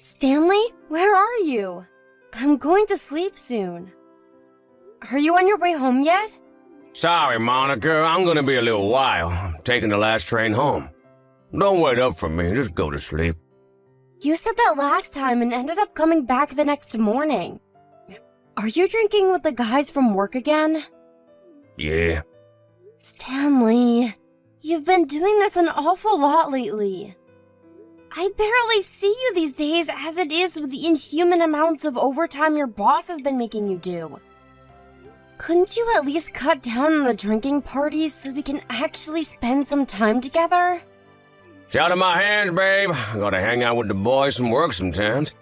Stanley, where are you? I'm going to sleep soon. Are you on your way home yet? Sorry, Monica, I'm gonna be a little while. I'm taking the last train home. Don't wait up for me, just go to sleep. You said that last time and ended up coming back the next morning. Are you drinking with the guys from work again? Yeah. Stanley, you've been doing this an awful lot lately. I barely see you these days as it is with the inhuman amounts of overtime your boss has been making you do. Couldn't you at least cut down on the drinking parties so we can actually spend some time together? It's out of my hands, babe. I gotta hang out with the boys from work sometimes.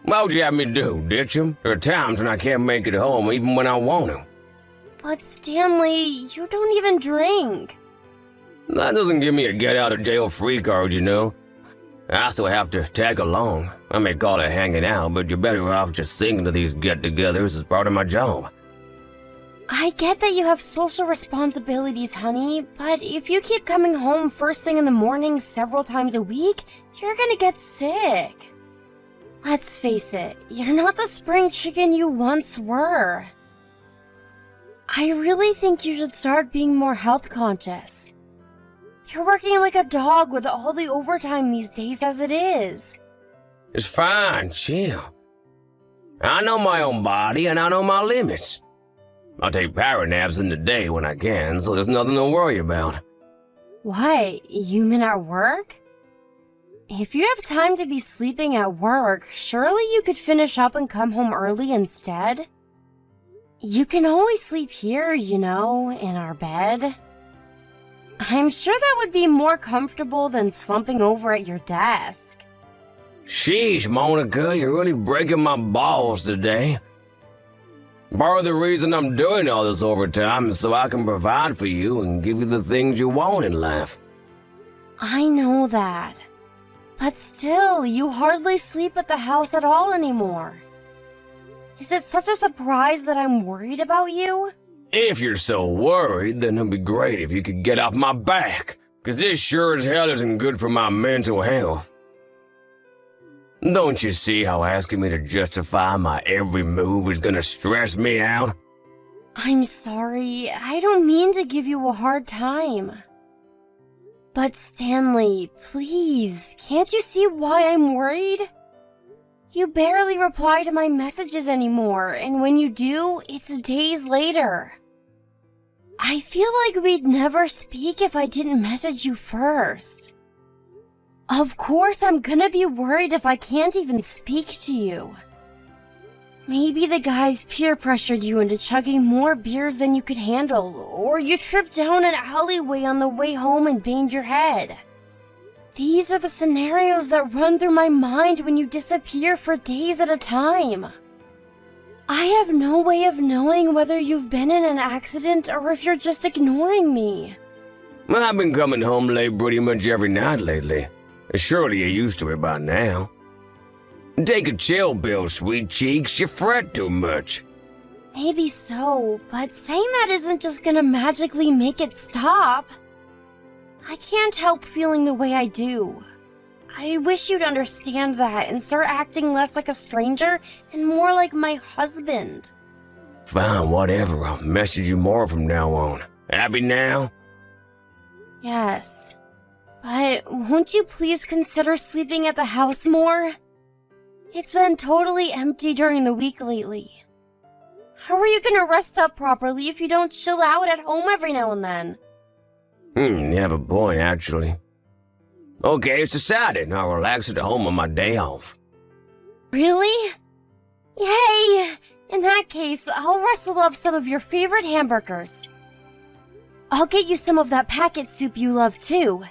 What would you have me do, ditch 'em? There are times when I can't make it home even when I want to. But Stanley, you don't even drink. That doesn't give me a get-out-of-jail-free card, you know. I still have to tag along. I may call it hanging out, but you're better off just thinking of these get-togethers as part of my job. I get that you have social responsibilities, honey, but if you keep coming home first thing in the morning several times a week, you're gonna get sick. Let's face it, you're not the spring chicken you once were. I really think you should start being more health conscious. You're working like a dog with all the overtime these days as it is. It's fine, chill. I know my own body and I know my limits. I'll take power naps in the day when I can, so there's nothing to worry about. What, you mean at work? If you have time to be sleeping at work, surely you could finish up and come home early instead? You can always sleep here, you know, in our bed. I'm sure that would be more comfortable than slumping over at your desk. Sheesh, Monica, you're really breaking my balls today. Part of the reason I'm doing all this overtime is so I can provide for you and give you the things you want in life. I know that. But still, you hardly sleep at the house at all anymore. Is it such a surprise that I'm worried about you? If you're so worried, then it'd be great if you could get off my back, 'cause this sure as hell isn't good for my mental health. Don't you see how asking me to justify my every move is gonna stress me out? I'm sorry, I don't mean to give you a hard time. But Stanley, please, can't you see why I'm worried? You barely reply to my messages anymore, and when you do, it's days later. I feel like we'd never speak if I didn't message you first. Of course I'm gonna be worried if I can't even speak to you. Maybe the guys peer pressured you into chugging more beers than you could handle, or you tripped down an alleyway on the way home and banged your head. These are the scenarios that run through my mind when you disappear for days at a time. I have no way of knowing whether you've been in an accident or if you're just ignoring me. I've been coming home late pretty much every night lately. Surely you're used to it by now. Take a chill pill, sweet cheeks. You fret too much. Maybe so, but saying that isn't just gonna magically make it stop. I can't help feeling the way I do. I wish you'd understand that and start acting less like a stranger and more like my husband. Fine, whatever. I'll message you more from now on. Happy now? Yes. But won't you please consider sleeping at the house more? It's been totally empty during the week lately. How are you gonna rest up properly if you don't chill out at home every now and then? You have a point, actually. Okay, it's decided. I'll relax at home on my day off. Really? Yay! In that case, I'll rustle up some of your favorite hamburgers. I'll get you some of that packet soup you love too.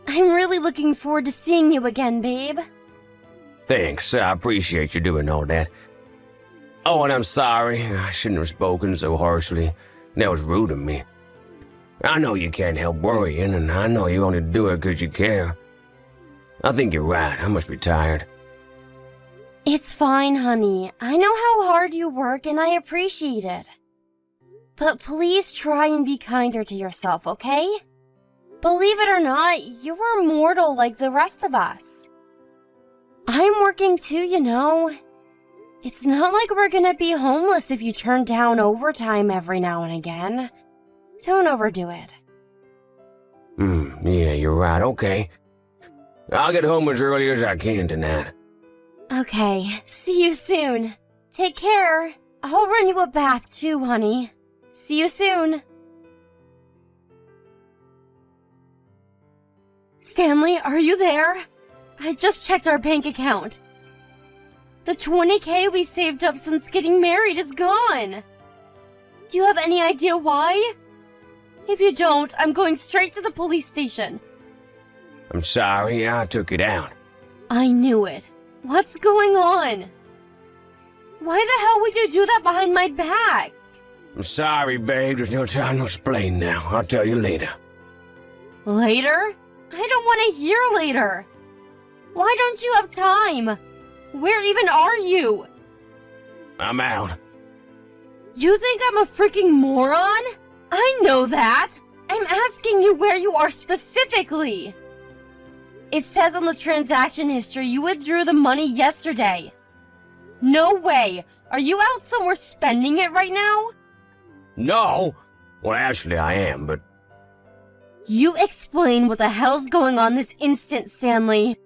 I'm really looking forward to seeing you again, babe. Thanks, I appreciate you doing all that. Oh, and I'm sorry. I shouldn't have spoken so harshly. That was rude of me. I know you can't help worrying, and I know you only do it 'cause you care. I think you're right. I must be tired. It's fine, honey. I know how hard you work, and I appreciate it. But please try and be kinder to yourself, okay? Believe it or not, you are mortal like the rest of us. I'm working too, you know. It's not like we're gonna be homeless if you turn down overtime every now and again. Don't overdo it. Yeah, you're right, okay. I'll get home as early as I can tonight. Okay, see you soon. Take care. I'll run you a bath too, honey. See you soon. Stanley, are you there? I just checked our bank account. The $20,000 we saved up since getting married is gone. Do you have any idea why? If you don't, I'm going straight to the police station. I'm sorry, I took it out. I knew it. What's going on? Why the hell would you do that behind my back? I'm sorry, babe. There's no time to explain now. I'll tell you later. Later? I don't want to hear later. Why don't you have time? Where even are you? I'm out. You think I'm a freaking moron? I know that. I'm asking you where you are specifically. It says on the transaction history you withdrew the money yesterday. No way. Are you out somewhere spending it right now? No. Well, actually, I am, but... You explain what the hell's going on this instant, Stanley.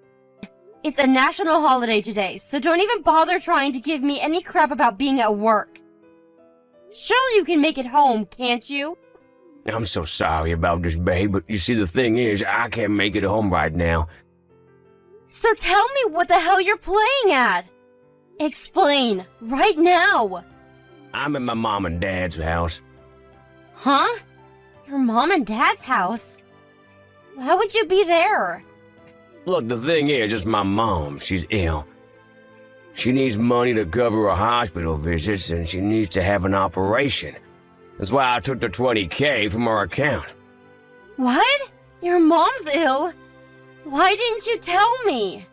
It's a national holiday today, so don't even bother trying to give me any crap about being at work. Surely you can make it home, can't you? I'm so sorry about this, babe, but you see, the thing is, I can't make it home right now. So tell me what the hell you're playing at. Explain, right now. I'm at my mom and dad's house. Huh? Your mom and dad's house? Why would you be there? Look, the thing is, it's my mom. She's ill. She needs money to cover her hospital visits, and she needs to have an operation. That's why I took the $20,000 from her account. What? Your mom's ill? Why didn't you tell me?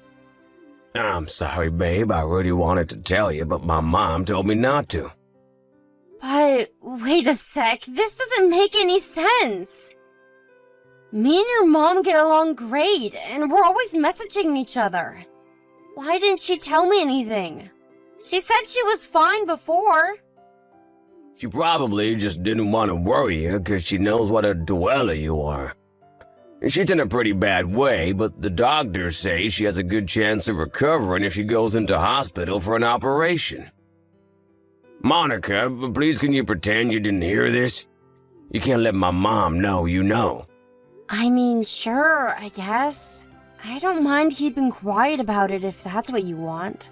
I'm sorry, babe. I really wanted to tell you, but my mom told me not to. But wait a sec, this doesn't make any sense. Me and your mom get along great, and we're always messaging each other. Why didn't she tell me anything? She said she was fine before. She probably just didn't want to worry you because she knows what a dweller you are. She's in a pretty bad way, but the doctors say she has a good chance of recovering if she goes into hospital for an operation. Monica, please can you pretend you didn't hear this? You can't let my mom know you know. I mean, sure, I guess. I don't mind keeping quiet about it if that's what you want.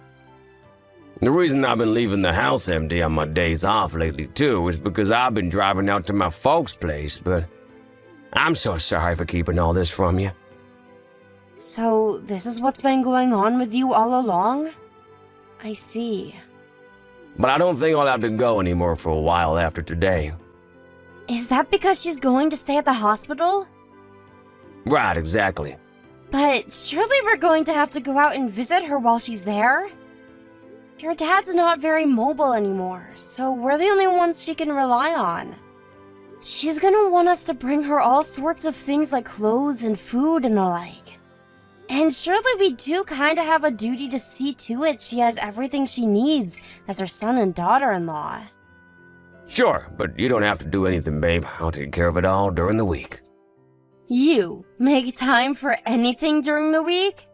The reason I've been leaving the house empty on my days off lately, too, is because I've been driving out to my folks' place, but I'm so sorry for keeping all this from you. So, this is what's been going on with you all along? I see. But I don't think I'll have to go anymore for a while after today. Is that because she's going to stay at the hospital? Right, exactly. But surely we're going to have to go out and visit her while she's there? Your dad's not very mobile anymore, so we're the only ones she can rely on. She's gonna want us to bring her all sorts of things like clothes and food and the like. And surely we do kinda have a duty to see to it she has everything she needs as her son and daughter-in-law. Sure, but you don't have to do anything, babe. I'll take care of it all during the week. You make time for anything during the week?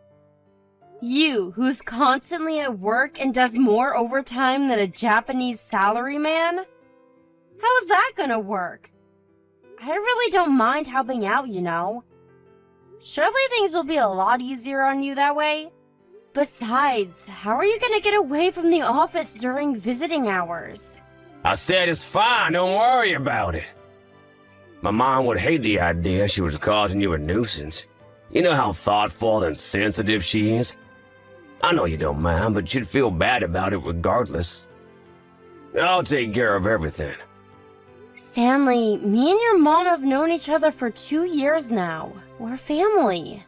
You, who's constantly at work and does more overtime than a Japanese salaryman? How is that gonna work? I really don't mind helping out, you know. Surely things will be a lot easier on you that way. Besides, how are you gonna get away from the office during visiting hours? I said it's fine, don't worry about it. My mom would hate the idea she was causing you a nuisance. You know how thoughtful and sensitive she is? I know you don't mind, but you'd feel bad about it regardless. I'll take care of everything. Stanley, me and your mom have known each other for 2 years now. We're family.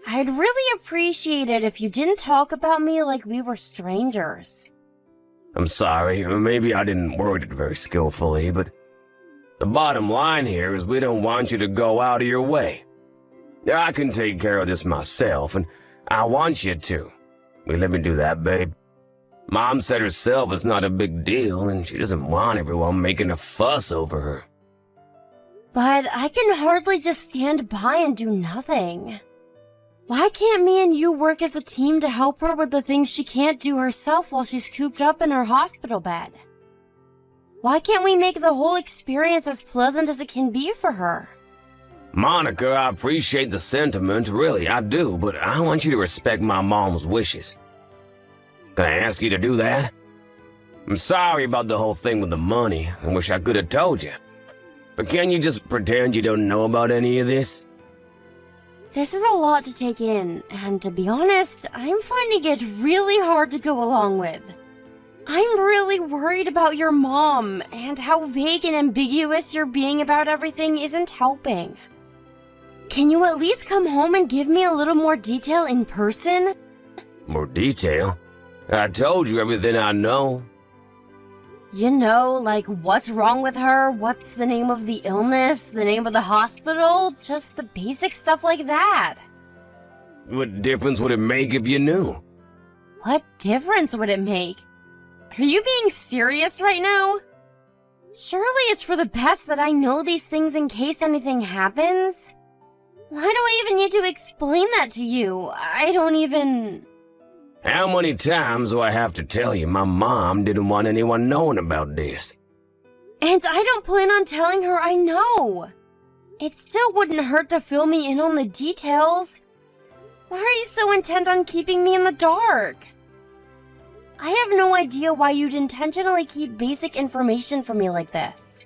I'd really appreciate it if you didn't talk about me like we were strangers. I'm sorry, maybe I didn't word it very skillfully, but the bottom line here is we don't want you to go out of your way. I can take care of this myself, and I want you to. Will you let me do that, babe? Mom said herself it's not a big deal, and she doesn't want everyone making a fuss over her. But I can hardly just stand by and do nothing. Why can't me and you work as a team to help her with the things she can't do herself while she's cooped up in her hospital bed? Why can't we make the whole experience as pleasant as it can be for her? Monica, I appreciate the sentiment, really, I do, but I want you to respect my mom's wishes. Can I ask you to do that? I'm sorry about the whole thing with the money. I wish I could have told you. But can you just pretend you don't know about any of this? This is a lot to take in, and to be honest, I'm finding it really hard to go along with. I'm really worried about your mom, and how vague and ambiguous you're being about everything isn't helping. Can you at least come home and give me a little more detail in person? More detail? I told you everything I know. You know, like what's wrong with her, what's the name of the illness, the name of the hospital, just the basic stuff like that. What difference would it make if you knew? What difference would it make? Are you being serious right now? Surely it's for the best that I know these things in case anything happens. Why do I even need to explain that to you? I don't even... How many times do I have to tell you my mom didn't want anyone knowing about this? And I don't plan on telling her I know. It still wouldn't hurt to fill me in on the details. Why are you so intent on keeping me in the dark? I have no idea why you'd intentionally keep basic information from me like this.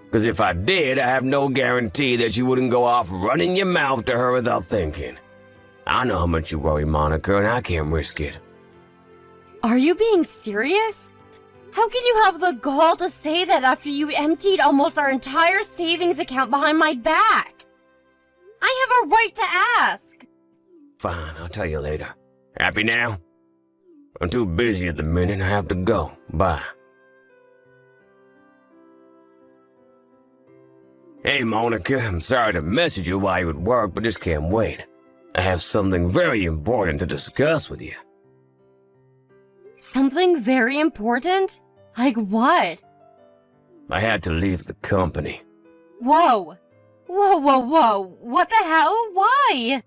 Because if I did, I have no guarantee that you wouldn't go off running your mouth to her without thinking. I know how much you worry, Monica, and I can't risk it. Are you being serious? How can you have the gall to say that after you emptied almost our entire savings account behind my back? I have a right to ask. Fine, I'll tell you later. Happy now? I'm too busy at the minute. I have to go. Bye. Hey, Monica, I'm sorry to message you while you're at work, but just can't wait. I have something very important to discuss with you. Something very important? Like what? I had to leave the company. Whoa! Whoa, whoa, whoa! What the hell? Why?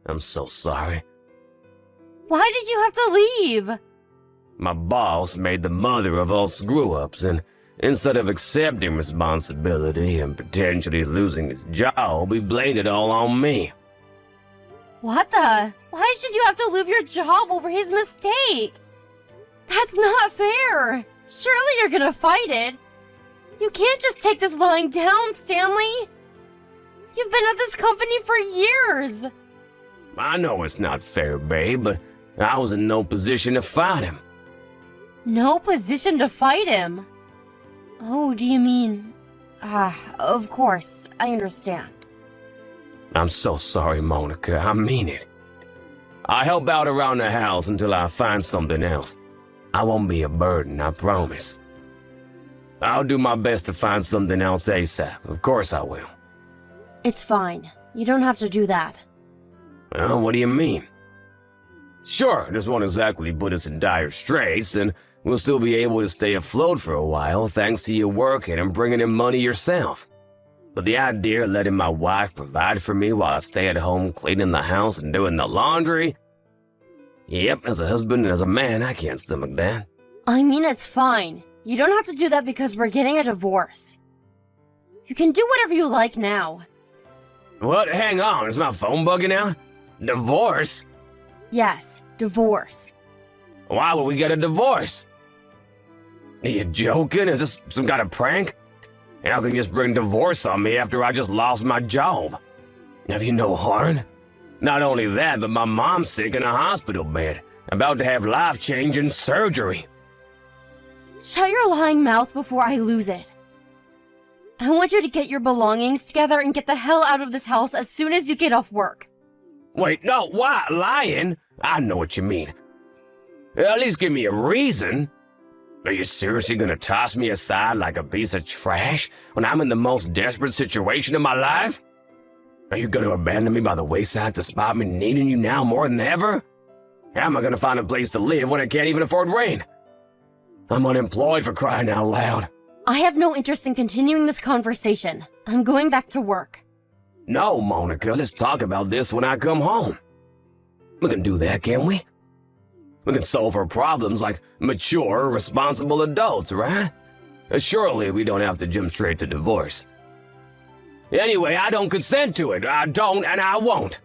I'm so sorry. Why did you have to leave? My boss made the mother of all screw-ups, and instead of accepting responsibility and potentially losing his job, he blamed it all on me. What the? Why should you have to leave your job over his mistake? That's not fair. Surely you're gonna fight it. You can't just take this lying down, Stanley. You've been at this company for years. I know it's not fair, babe, but I was in no position to fight him. No position to fight him? Oh, do you mean... of course, I understand. I'm so sorry, Monica. I mean it. I help out around the house until I find something else. I won't be a burden, I promise. I'll do my best to find something else ASAP. Of course I will. It's fine. You don't have to do that. Well, what do you mean? Sure, this won't exactly put us in dire straits, and we'll still be able to stay afloat for a while thanks to you working and bringing in money yourself. But the idea of letting my wife provide for me while I stay at home cleaning the house and doing the laundry? Yep, as a husband and as a man, I can't stomach that. I mean, it's fine. You don't have to do that because we're getting a divorce. You can do whatever you like now. What? Hang on, is my phone bugging out? Divorce? Yes, divorce. Why would we get a divorce? Are you joking? Is this some kind of prank? How can you just bring divorce on me after I just lost my job? Have you no heart? Not only that, but my mom's sick in a hospital bed, about to have life-changing surgery. Shut your lying mouth before I lose it. I want you to get your belongings together and get the hell out of this house as soon as you get off work. Wait, no, why? Lying? I know what you mean. At least give me a reason. Are you seriously gonna toss me aside like a piece of trash when I'm in the most desperate situation of my life? Are you gonna abandon me by the wayside to spot me needing you now more than ever? How am I gonna find a place to live when I can't even afford rent? I'm unemployed, for crying out loud. I have no interest in continuing this conversation. I'm going back to work. No, Monica, let's talk about this when I come home. We can do that, can't we? We can solve our problems like mature, responsible adults, right? Surely we don't have to jump straight to divorce. Anyway, I don't consent to it. I don't, and I won't.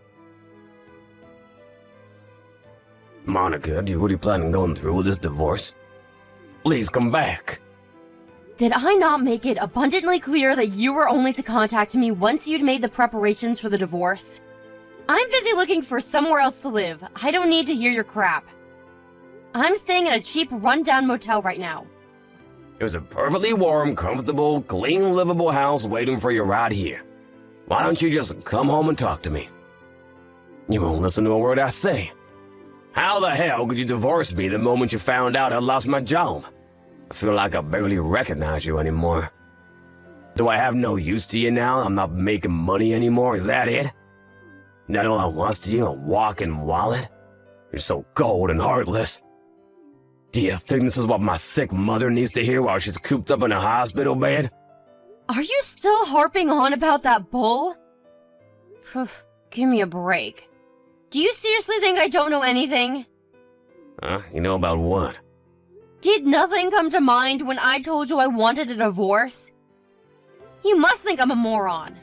Monica, do you really plan on going through with this divorce? Please come back. Did I not make it abundantly clear that you were only to contact me once you'd made the preparations for the divorce? I'm busy looking for somewhere else to live. I don't need to hear your crap. I'm staying in a cheap, run-down motel right now. There's a perfectly warm, comfortable, clean, livable house waiting for you right here. Why don't you just come home and talk to me? You won't listen to a word I say. How the hell could you divorce me the moment you found out I lost my job? I feel like I barely recognize you anymore. Do I have no use to you now? I'm not making money anymore, is that it? That all I want to you, a walking wallet? You're so cold and heartless. Do you think this is what my sick mother needs to hear while she's cooped up in a hospital bed? Are you still harping on about that bull? Give me a break. Do you seriously think I don't know anything? You know about what? Did nothing come to mind when I told you I wanted a divorce? You must think I'm a moron.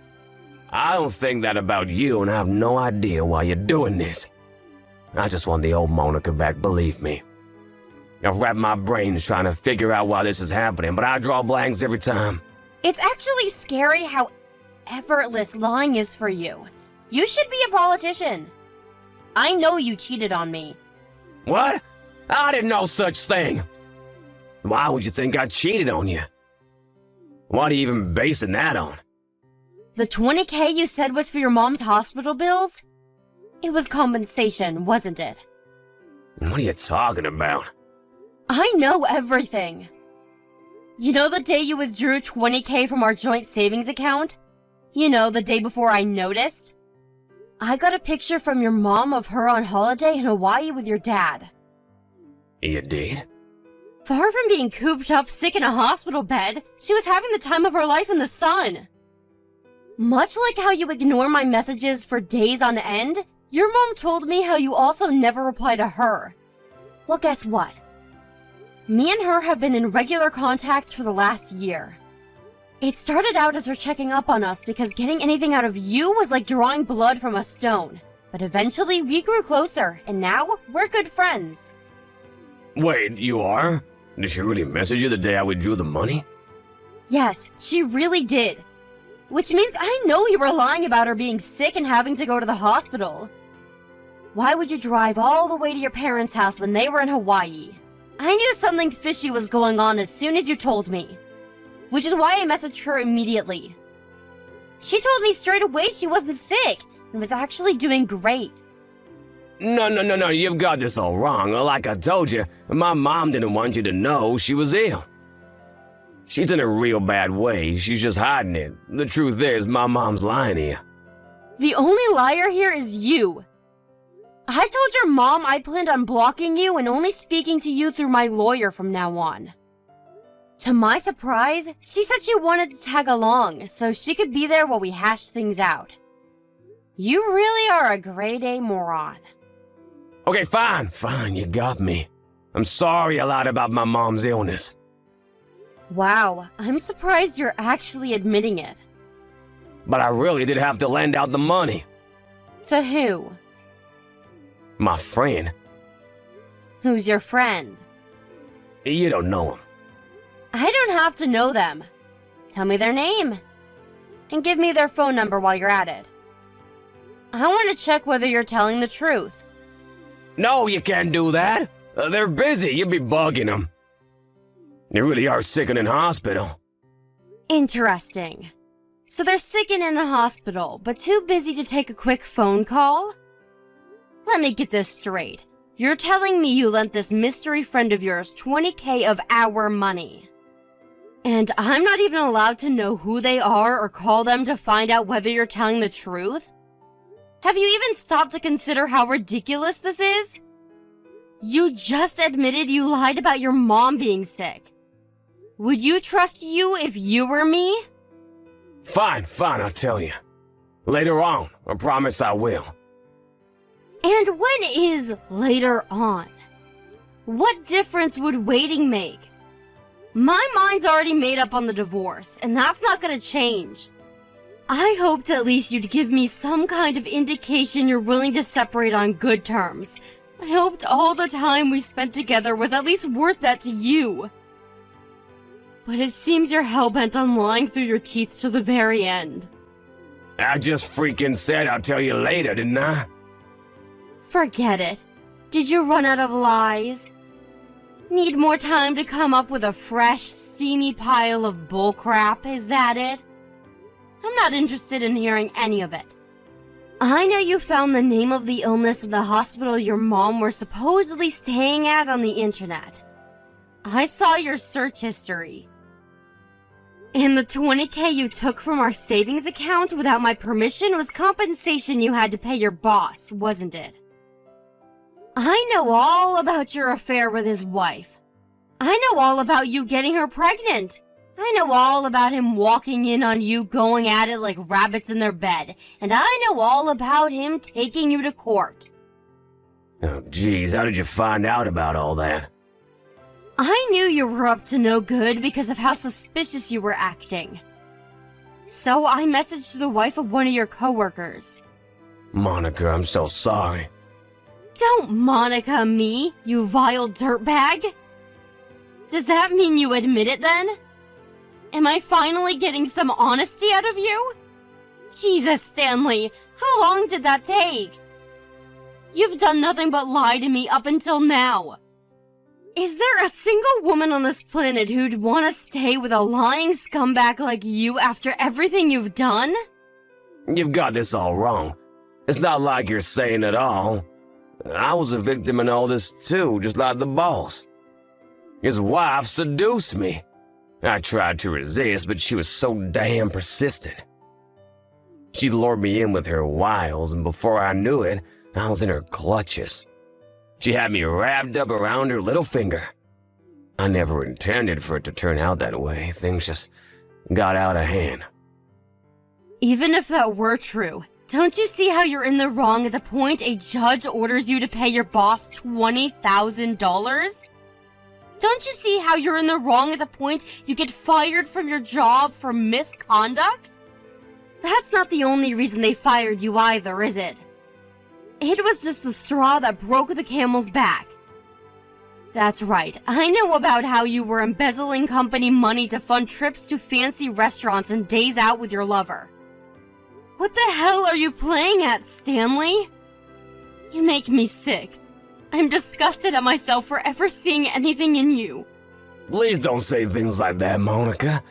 I don't think that about you, and I have no idea why you're doing this. I just want the old Monica back, believe me. I've wrapped my brains trying to figure out why this is happening, but I draw blanks every time. It's actually scary how effortless lying is for you. You should be a politician. I know you cheated on me. What? I didn't know such thing. Why would you think I cheated on you? What are you even basing that on? The $20K you said was for your mom's hospital bills? It was compensation, wasn't it? What are you talking about? I know everything. You know the day you withdrew $20K from our joint savings account? You know, the day before I noticed? I got a picture from your mom of her on holiday in Hawaii with your dad. You did? Far from being cooped up sick in a hospital bed, she was having the time of her life in the sun. Much like how you ignore my messages for days on end, your mom told me how you also never reply to her. Well, guess what? Me and her have been in regular contact for the last year. It started out as her checking up on us because getting anything out of you was like drawing blood from a stone. But eventually we grew closer, and now we're good friends. Wait, you are? Did she really message you the day I withdrew the money? Yes, she really did. Which means I know you were lying about her being sick and having to go to the hospital. Why would you drive all the way to your parents' house when they were in Hawaii? I knew something fishy was going on as soon as you told me. Which is why I messaged her immediately. She told me straight away she wasn't sick and was actually doing great. No, you've got this all wrong. Like I told you, my mom didn't want you to know she was ill. She's in a real bad way. She's just hiding it. The truth is, my mom's lying to you. The only liar here is you. I told your mom I planned on blocking you and only speaking to you through my lawyer from now on. To my surprise, she said she wanted to tag along so she could be there while we hashed things out. You really are a grade A moron. Okay, fine, you got me. I'm sorry I lied about my mom's illness. Wow, I'm surprised you're actually admitting it. But I really did have to lend out the money. To who? My friend. Who's your friend? You don't know him. I don't have to know them. Tell me their name. And give me their phone number while you're at it. I want to check whether you're telling the truth. No, you can't do that. They're busy. You'd be bugging them. They really are sick and in hospital. Interesting. So they're sick and in the hospital, but too busy to take a quick phone call? Let me get this straight. You're telling me you lent this mystery friend of yours $20K of our money. And I'm not even allowed to know who they are or call them to find out whether you're telling the truth? Have you even stopped to consider how ridiculous this is? You just admitted you lied about your mom being sick. Would you trust you if you were me? Fine, I'll tell you. Later on, I promise I will. And when is later on? What difference would waiting make? My mind's already made up on the divorce, and that's not gonna change. I hoped at least you'd give me some kind of indication you're willing to separate on good terms. I hoped all the time we spent together was at least worth that to you. But it seems you're hell-bent on lying through your teeth to the very end. I just freaking said I'll tell you later, didn't I? Forget it. Did you run out of lies? Need more time to come up with a fresh, steamy pile of bullcrap, is that it? I'm not interested in hearing any of it. I know you found the name of the illness at the hospital your mom were supposedly staying at on the internet. I saw your search history. And the $20,000 you took from our savings account without my permission was compensation you had to pay your boss, wasn't it? I know all about your affair with his wife. I know all about you getting her pregnant. I know all about him walking in on you going at it like rabbits in their bed. And I know all about him taking you to court. Oh, geez, how did you find out about all that? I knew you were up to no good because of how suspicious you were acting. So I messaged the wife of one of your coworkers. Monica, I'm so sorry. Don't Monica me, you vile dirtbag! Does that mean you admit it then? Am I finally getting some honesty out of you? Jesus, Stanley, how long did that take? You've done nothing but lie to me up until now. Is there a single woman on this planet who'd want to stay with a lying scumbag like you after everything you've done? You've got this all wrong. It's not like you're saying it all. I was a victim in all this too, just like the boss. His wife seduced me. I tried to resist, but she was so damn persistent. She lured me in with her wiles, and before I knew it, I was in her clutches. She had me wrapped up around her little finger. I never intended for it to turn out that way. Things just got out of hand. Even if that were true, don't you see how you're in the wrong at the point a judge orders you to pay your boss $20,000? Don't you see how you're in the wrong at the point you get fired from your job for misconduct? That's not the only reason they fired you either, is it? It was just the straw that broke the camel's back. That's right, I know about how you were embezzling company money to fund trips to fancy restaurants and days out with your lover. What the hell are you playing at, Stanley? You make me sick. I'm disgusted at myself for ever seeing anything in you. Please don't say things like that, Monica.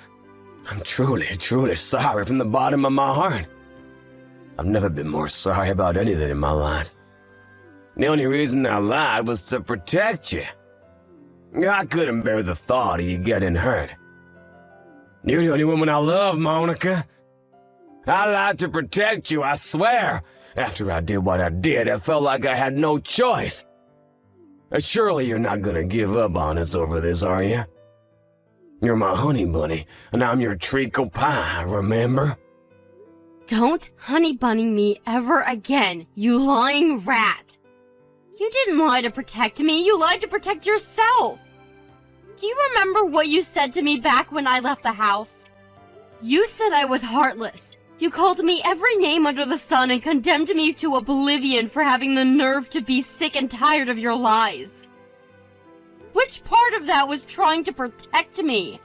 I'm truly sorry from the bottom of my heart. I've never been more sorry about anything in my life. The only reason I lied was to protect you. I couldn't bear the thought of you getting hurt. You're the only woman I love, Monica. I lied to protect you, I swear. After I did what I did, I felt like I had no choice. Surely you're not gonna give up on us over this, are you? You're my honey bunny, and I'm your treacle pie, remember? Don't honey bunny me ever again, you lying rat. You didn't lie to protect me, you lied to protect yourself. Do you remember what you said to me back when I left the house? You said I was heartless. You called me every name under the sun and condemned me to oblivion for having the nerve to be sick and tired of your lies. Which part of that was trying to protect me?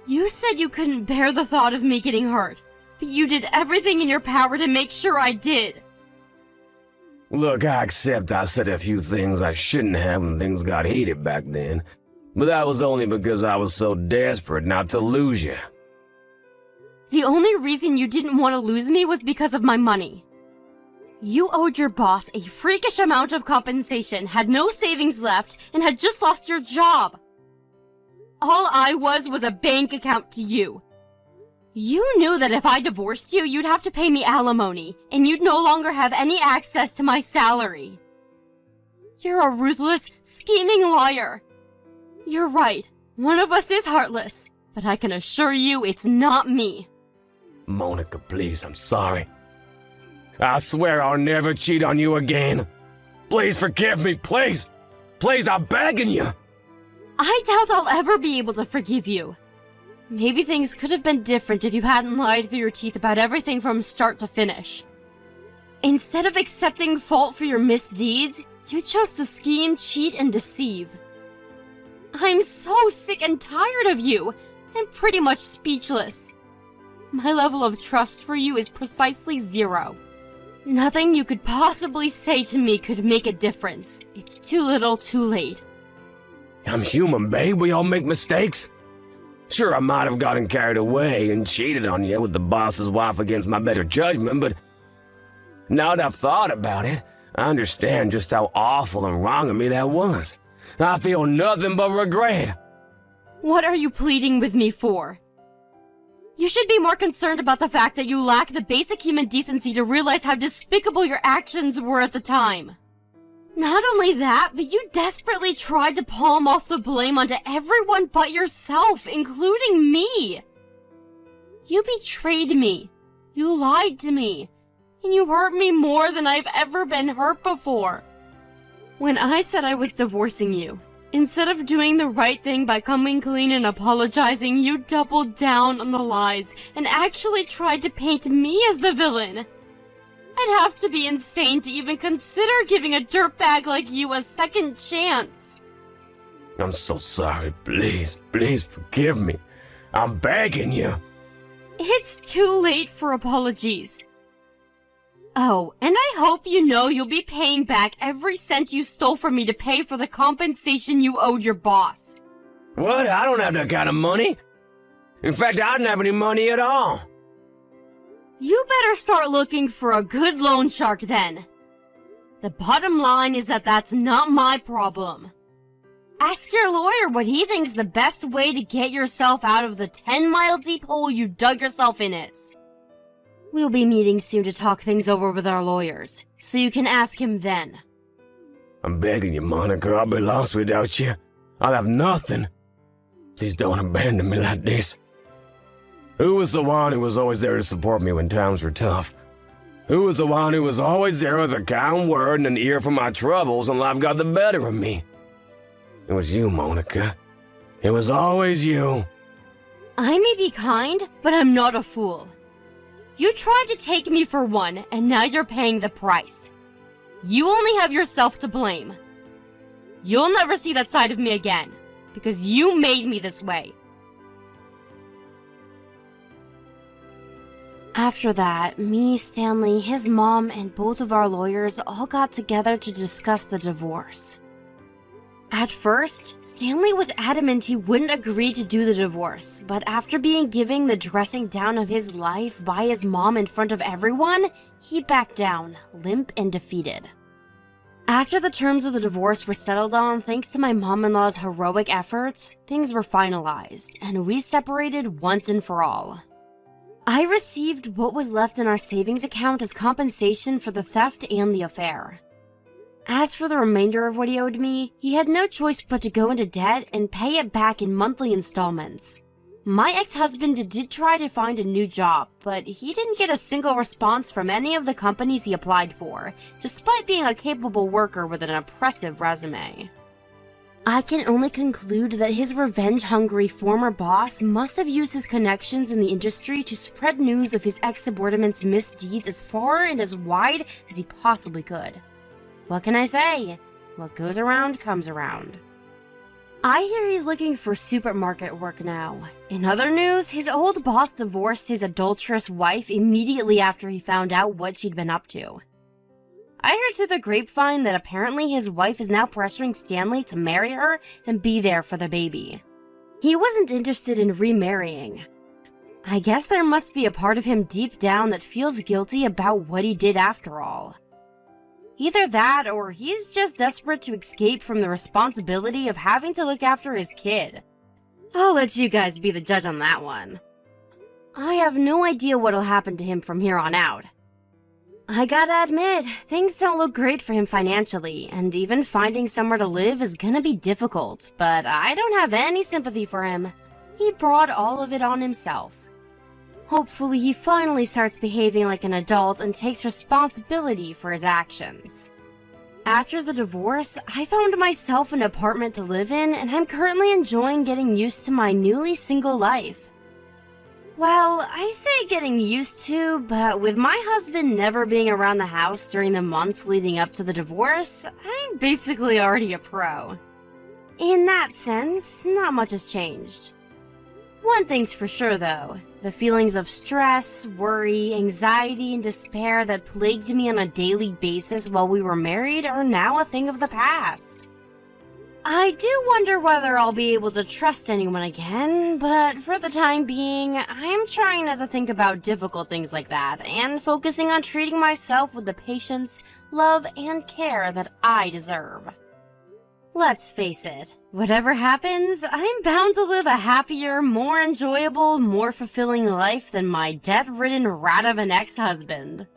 You said you couldn't bear the thought of me getting hurt, but you did everything in your power to make sure I did. Look, I accept I said a few things I shouldn't have when things got heated back then, but that was only because I was so desperate not to lose you. The only reason you didn't want to lose me was because of my money. You owed your boss a freakish amount of compensation, had no savings left, and had just lost your job. All I was a bank account to you. You knew that if I divorced you, you'd have to pay me alimony, and you'd no longer have any access to my salary. You're a ruthless, scheming liar. You're right. One of us is heartless, but I can assure you it's not me. Monica, please, I'm sorry. I swear I'll never cheat on you again. Please forgive me, please. Please, I'm begging you. I doubt I'll ever be able to forgive you. Maybe things could have been different if you hadn't lied through your teeth about everything from start to finish. Instead of accepting fault for your misdeeds, you chose to scheme, cheat, and deceive. I'm so sick and tired of you. I'm pretty much speechless. My level of trust for you is precisely 0. Nothing you could possibly say to me could make a difference. It's too little, too late. I'm human, babe. We all make mistakes. Sure, I might have gotten carried away and cheated on you with the boss's wife against my better judgment, but now that I've thought about it, I understand just how awful and wrong of me that was. I feel nothing but regret. What are you pleading with me for? You should be more concerned about the fact that you lack the basic human decency to realize how despicable your actions were at the time. Not only that, but you desperately tried to palm off the blame onto everyone but yourself, including me. You betrayed me. You lied to me. And you hurt me more than I've ever been hurt before. When I said I was divorcing you, instead of doing the right thing by coming clean and apologizing, you doubled down on the lies and actually tried to paint me as the villain. I'd have to be insane to even consider giving a dirtbag like you a second chance. I'm so sorry. Please, please forgive me. I'm begging you. It's too late for apologies. Oh, and I hope you know you'll be paying back every cent you stole from me to pay for the compensation you owed your boss. What? I don't have that kind of money. In fact, I don't have any money at all. You better start looking for a good loan shark then. The bottom line is that that's not my problem. Ask your lawyer what he thinks the best way to get yourself out of the 10-mile deep hole you dug yourself in is. We'll be meeting soon to talk things over with our lawyers, so you can ask him then. I'm begging you, Monica. I'll be lost without you. I'll have nothing. Please don't abandon me like this. Who was the one who was always there to support me when times were tough? Who was the one who was always there with a kind word and an ear for my troubles when life got the better of me? It was you, Monica. It was always you. I may be kind, but I'm not a fool. You tried to take me for one, and now you're paying the price. You only have yourself to blame. You'll never see that side of me again, because you made me this way. After that, me, Stanley, his mom, and both of our lawyers all got together to discuss the divorce. At first, Stanley was adamant he wouldn't agree to do the divorce, but after being given the dressing down of his life by his mom in front of everyone, he backed down, limp and defeated. After the terms of the divorce were settled on thanks to my mom-in-law's heroic efforts, things were finalized, and we separated once and for all. I received what was left in our savings account as compensation for the theft and the affair. As for the remainder of what he owed me, he had no choice but to go into debt and pay it back in monthly installments. My ex-husband did try to find a new job, but he didn't get a single response from any of the companies he applied for, despite being a capable worker with an impressive resume. I can only conclude that his revenge-hungry former boss must have used his connections in the industry to spread news of his ex-subordinate's misdeeds as far and as wide as he possibly could. What can I say? What goes around comes around. I hear he's looking for supermarket work now. In other news, his old boss divorced his adulterous wife immediately after he found out what she'd been up to. I heard through the grapevine that apparently his wife is now pressuring Stanley to marry her and be there for the baby. He wasn't interested in remarrying. I guess there must be a part of him deep down that feels guilty about what he did after all. Either that, or he's just desperate to escape from the responsibility of having to look after his kid. I'll let you guys be the judge on that one. I have no idea what'll happen to him from here on out. I gotta admit, things don't look great for him financially, and even finding somewhere to live is gonna be difficult, but I don't have any sympathy for him. He brought all of it on himself. Hopefully he finally starts behaving like an adult and takes responsibility for his actions. After the divorce, I found myself an apartment to live in, and I'm currently enjoying getting used to my newly single life. Well, I say getting used to, but with my husband never being around the house during the months leading up to the divorce, I'm basically already a pro. In that sense, not much has changed. One thing's for sure though, the feelings of stress, worry, anxiety, and despair that plagued me on a daily basis while we were married are now a thing of the past. I do wonder whether I'll be able to trust anyone again, but for the time being, I'm trying not to think about difficult things like that and focusing on treating myself with the patience, love, and care that I deserve. Let's face it, whatever happens, I'm bound to live a happier, more enjoyable, more fulfilling life than my debt-ridden rat of an ex-husband.